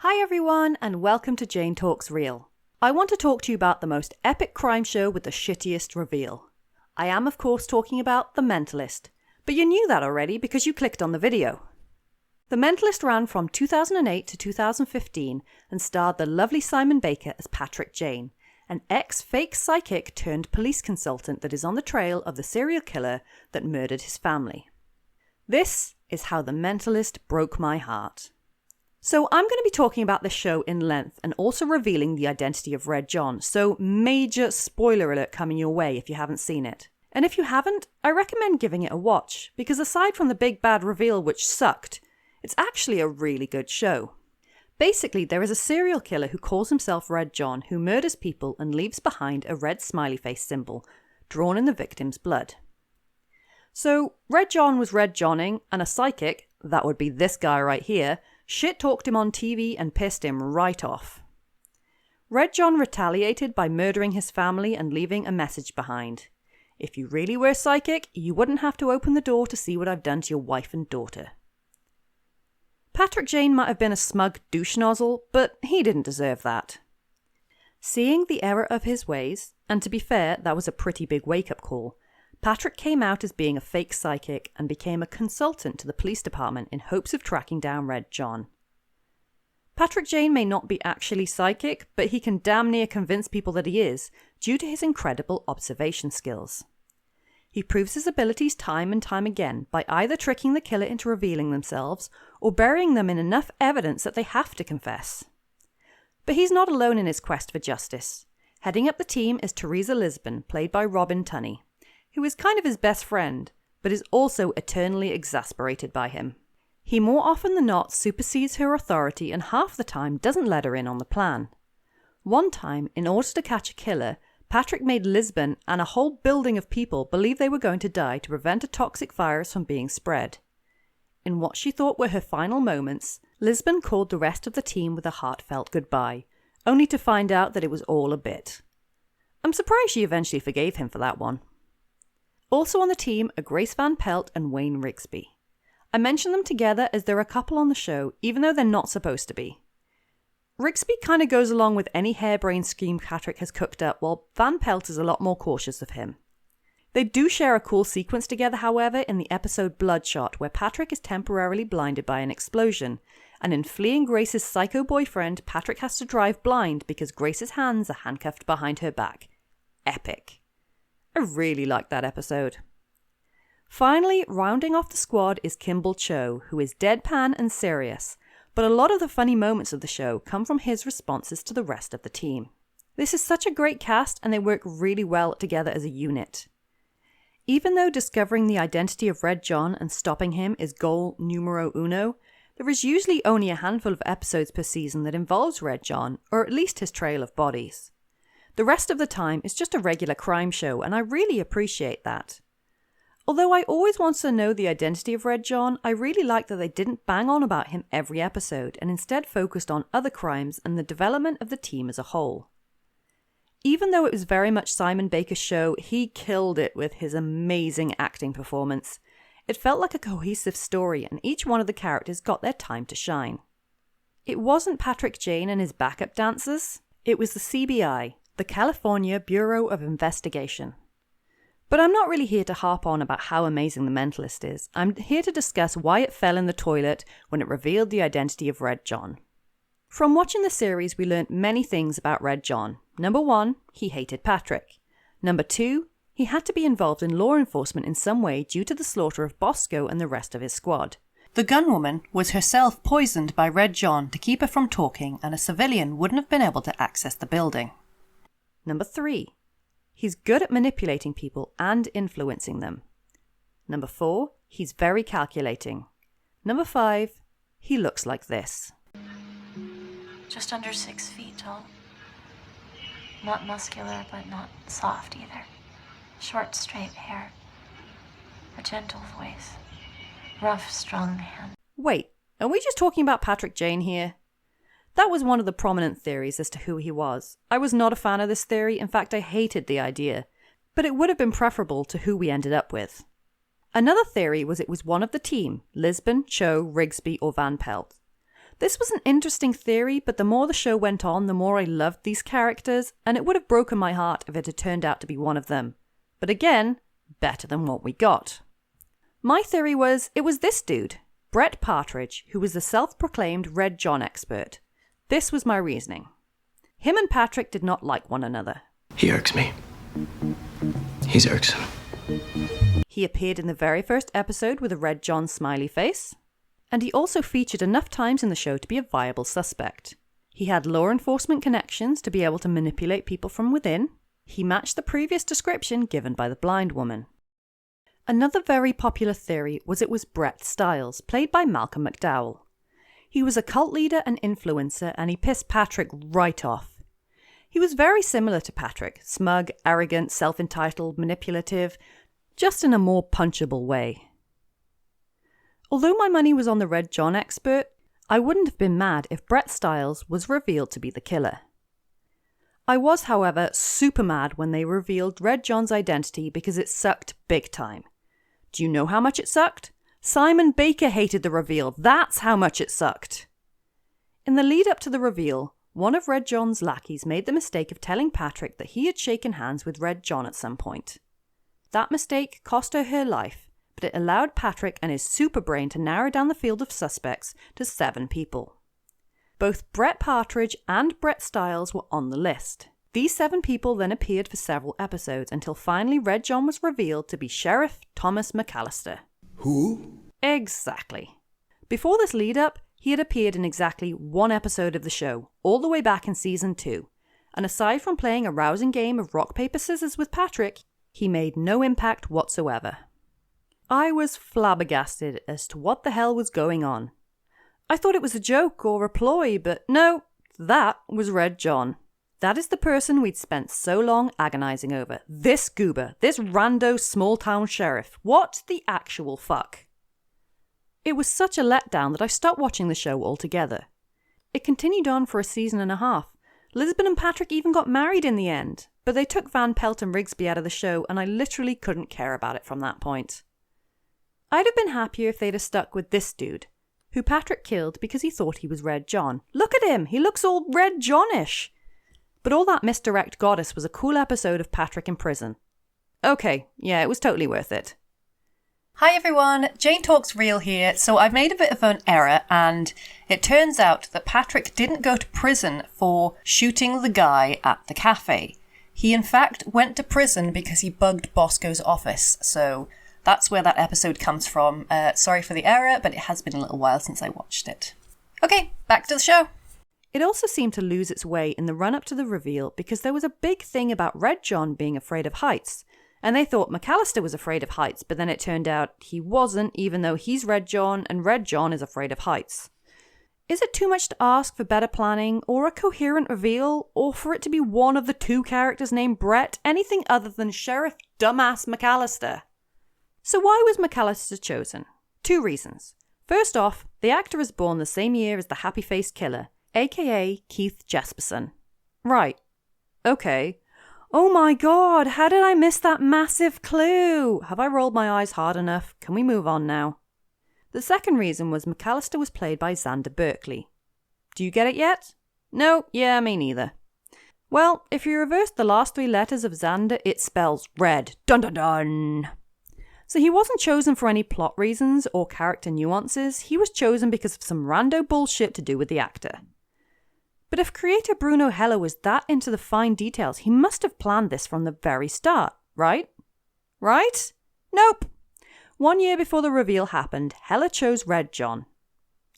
Hi everyone, and welcome to Jane Talks Real. I want to talk to you about the most epic crime show with the shittiest reveal. I am of course talking about The Mentalist, but you knew that already because you clicked on the video. The Mentalist ran from 2008 to 2015 and starred the lovely Simon Baker as Patrick Jane, an ex-fake psychic turned police consultant that is on the trail of the serial killer that murdered his family. This is how The Mentalist broke my heart. So I'm going to be talking about this show in length and also revealing the identity of Red John, so major spoiler alert coming your way if you haven't seen it. And if you haven't, I recommend giving it a watch, because aside from the big bad reveal which sucked, it's actually a really good show. Basically, there is a serial killer who calls himself Red John who murders people and leaves behind a red smiley face symbol drawn in the victim's blood. So, Red John was Red Johning, and a psychic, that would be this guy right here, shit-talked him on TV and pissed him right off. Red John retaliated by murdering his family and leaving a message behind. If you really were psychic, you wouldn't have to open the door to see what I've done to your wife and daughter. Patrick Jane might have been a smug douche nozzle, but he didn't deserve that. Seeing the error of his ways, and to be fair, that was a pretty big wake-up call, Patrick came out as being a fake psychic and became a consultant to the police department in hopes of tracking down Red John. Patrick Jane may not be actually psychic, but he can damn near convince people that he is, due to his incredible observation skills. He proves his abilities time and time again by either tricking the killer into revealing themselves or burying them in enough evidence that they have to confess. But he's not alone in his quest for justice. Heading up the team is Teresa Lisbon, played by Robin Tunney, who is kind of his best friend, but is also eternally exasperated by him. He more often than not supersedes her authority and half the time doesn't let her in on the plan. One time, in order to catch a killer, Patrick made Lisbon and a whole building of people believe they were going to die to prevent a toxic virus from being spread. In what she thought were her final moments, Lisbon called the rest of the team with a heartfelt goodbye, only to find out that it was all a bit. I'm surprised she eventually forgave him for that one. Also on the team are Grace Van Pelt and Wayne Rigsby. I mention them together as they're a couple on the show, even though they're not supposed to be. Rigsby kind of goes along with any harebrained scheme Patrick has cooked up, while Van Pelt is a lot more cautious of him. They do share a cool sequence together, however, in the episode Bloodshot, where Patrick is temporarily blinded by an explosion, and in fleeing Grace's psycho boyfriend, Patrick has to drive blind because Grace's hands are handcuffed behind her back. Epic. I really liked that episode. Finally, rounding off the squad is Kimball Cho, who is deadpan and serious, but a lot of the funny moments of the show come from his responses to the rest of the team. This is such a great cast and they work really well together as a unit. Even though discovering the identity of Red John and stopping him is goal numero uno, there is usually only a handful of episodes per season that involves Red John, or at least his trail of bodies. The rest of the time is just a regular crime show, and I really appreciate that. Although I always wanted to know the identity of Red John, I really like that they didn't bang on about him every episode and instead focused on other crimes and the development of the team as a whole. Even though it was very much Simon Baker's show, he killed it with his amazing acting performance. It felt like a cohesive story and each one of the characters got their time to shine. It wasn't Patrick Jane and his backup dancers, it was the CBI, the California Bureau of Investigation. But I'm not really here to harp on about how amazing The Mentalist is. I'm here to discuss why it fell in the toilet when it revealed the identity of Red John. From watching the series, we learned many things about Red John. Number 1, he hated Patrick. Number 2, he had to be involved in law enforcement in some way due to the slaughter of Bosco and the rest of his squad. The gunwoman was herself poisoned by Red John to keep her from talking, and a civilian wouldn't have been able to access the building. Number 3, he's good at manipulating people and influencing them. Number 4, he's very calculating. Number 5, he looks like this. Just under 6 feet tall. Not muscular, but not soft either. Short, straight hair. A gentle voice. Rough, strong hand. Wait, are we just talking about Patrick Jane here? That was one of the prominent theories as to who he was. I was not a fan of this theory, in fact I hated the idea, but it would have been preferable to who we ended up with. Another theory was it was one of the team, Lisbon, Cho, Rigsby or Van Pelt. This was an interesting theory, but the more the show went on, the more I loved these characters, and it would have broken my heart if it had turned out to be one of them. But again, better than what we got. My theory was it was this dude, Brett Partridge, who was the self-proclaimed Red John expert. This was my reasoning. Him and Patrick did not like one another. He irks me. He's irksome. He appeared in the very first episode with a Red John smiley face, and he also featured enough times in the show to be a viable suspect. He had law enforcement connections to be able to manipulate people from within. He matched the previous description given by the blind woman. Another very popular theory was it was Brett Stiles, played by Malcolm McDowell. He was a cult leader and influencer, and he pissed Patrick right off. He was very similar to Patrick, smug, arrogant, self-entitled, manipulative, just in a more punchable way. Although my money was on the Red John expert, I wouldn't have been mad if Brett Stiles was revealed to be the killer. I was, however, super mad when they revealed Red John's identity because it sucked big time. Do you know how much it sucked? Simon Baker hated the reveal. That's how much it sucked. In the lead up to the reveal, one of Red John's lackeys made the mistake of telling Patrick that he had shaken hands with Red John at some point. That mistake cost her life, but it allowed Patrick and his super brain to narrow down the field of suspects to 7 people. Both Brett Partridge and Brett Stiles were on the list. These 7 people then appeared for several episodes until finally Red John was revealed to be Sheriff Thomas McAllister. Who? Exactly. Before this lead-up, he had appeared in exactly 1 episode of the show, all the way back in season 2, and aside from playing a rousing game of rock, paper, scissors with Patrick, he made no impact whatsoever. I was flabbergasted as to what the hell was going on. I thought it was a joke or a ploy, but no, that was Red John. That is the person we'd spent so long agonizing over. This goober, this rando small-town sheriff. What the actual fuck? It was such a letdown that I stopped watching the show altogether. It continued on for a season and a half. Lisbon and Patrick even got married in the end, but they took Van Pelt and Rigsby out of the show, and I literally couldn't care about it from that point. I'd have been happier if they'd have stuck with this dude, who Patrick killed because he thought he was Red John. Look at him, he looks all Red Johnish. But all that misdirect got us was a cool episode of Patrick in prison. Okay, yeah, it was totally worth it. Hi everyone, Jane Talks Real here. So I've made a bit of an error, and it turns out that Patrick didn't go to prison for shooting the guy at the cafe. He in fact went to prison because he bugged Bosco's office, so that's where that episode comes from. Sorry for the error, but it has been a little while since I watched it. Okay, back to the show. It also seemed to lose its way in the run-up to the reveal because there was a big thing about Red John being afraid of heights. And they thought McAllister was afraid of heights, but then it turned out he wasn't, even though he's Red John and Red John is afraid of heights. Is it too much to ask for better planning, or a coherent reveal, or for it to be one of the 2 characters named Brett, anything other than Sheriff Dumbass McAllister? So why was McAllister chosen? 2 reasons. First off, the actor was born the same year as the happy-faced killer, aka Keith Jesperson. Right. Okay. Oh my god, how did I miss that massive clue? Have I rolled my eyes hard enough? Can we move on now? The second reason was McAllister was played by Xander Berkeley. Do you get it yet? No, yeah, me neither. Well, if you reverse the last 3 letters of Xander, it spells red. Dun dun dun! So he wasn't chosen for any plot reasons or character nuances, he was chosen because of some rando bullshit to do with the actor. But if creator Bruno Heller was that into the fine details, he must have planned this from the very start, right? Right? Nope. 1 year before the reveal happened, Heller chose Red John.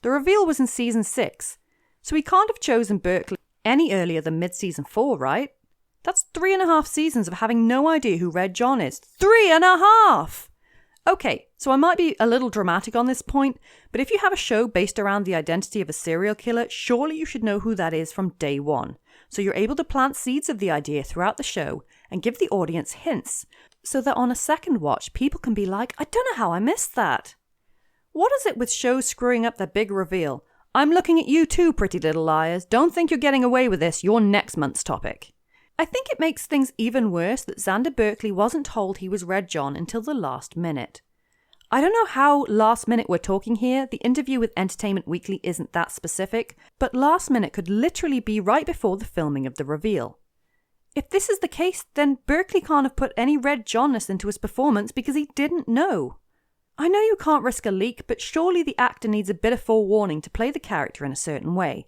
The reveal was in season 6, so he can't have chosen Berkeley any earlier than mid-season 4, right? That's 3.5 seasons of having no idea who Red John is. 3.5! Okay, so I might be a little dramatic on this point, but if you have a show based around the identity of a serial killer, surely you should know who that is from day 1. So you're able to plant seeds of the idea throughout the show and give the audience hints, so that on a second watch, people can be like, I don't know how I missed that. What is it with shows screwing up their big reveal? I'm looking at you too, pretty little liars. Don't think you're getting away with this. You're next month's topic. I think it makes things even worse that Xander Berkeley wasn't told he was Red John until the last minute. I don't know how last minute we're talking here. The interview with Entertainment Weekly isn't that specific, but last minute could literally be right before the filming of the reveal. If this is the case, then Berkeley can't have put any Red Johnness into his performance because he didn't know. I know you can't risk a leak, but surely the actor needs a bit of forewarning to play the character in a certain way.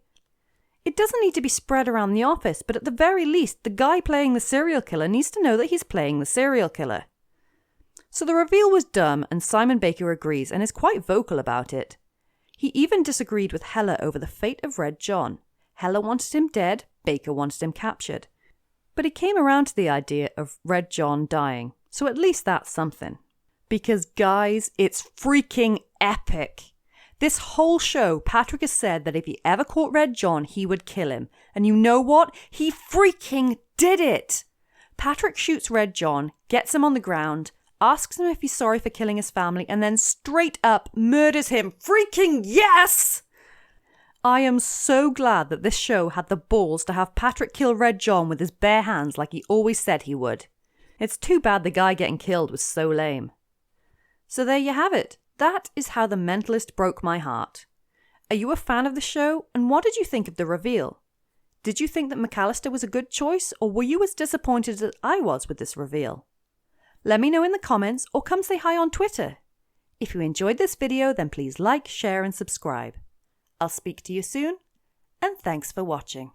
It doesn't need to be spread around the office, but at the very least, the guy playing the serial killer needs to know that he's playing the serial killer. So the reveal was dumb, and Simon Baker agrees and is quite vocal about it. He even disagreed with Hella over the fate of Red John. Hella wanted him dead, Baker wanted him captured. But he came around to the idea of Red John dying, so at least that's something. Because guys, it's freaking epic. This whole show, Patrick has said that if he ever caught Red John, he would kill him. And you know what? He freaking did it! Patrick shoots Red John, gets him on the ground, asks him if he's sorry for killing his family, and then straight up murders him. Freaking yes! I am so glad that this show had the balls to have Patrick kill Red John with his bare hands like he always said he would. It's too bad the guy getting killed was so lame. So there you have it. That is how The Mentalist broke my heart. Are you a fan of the show, and what did you think of the reveal? Did you think that McAllister was a good choice, or were you as disappointed as I was with this reveal? Let me know in the comments, or come say hi on Twitter. If you enjoyed this video, then please like, share and subscribe. I'll speak to you soon, and thanks for watching.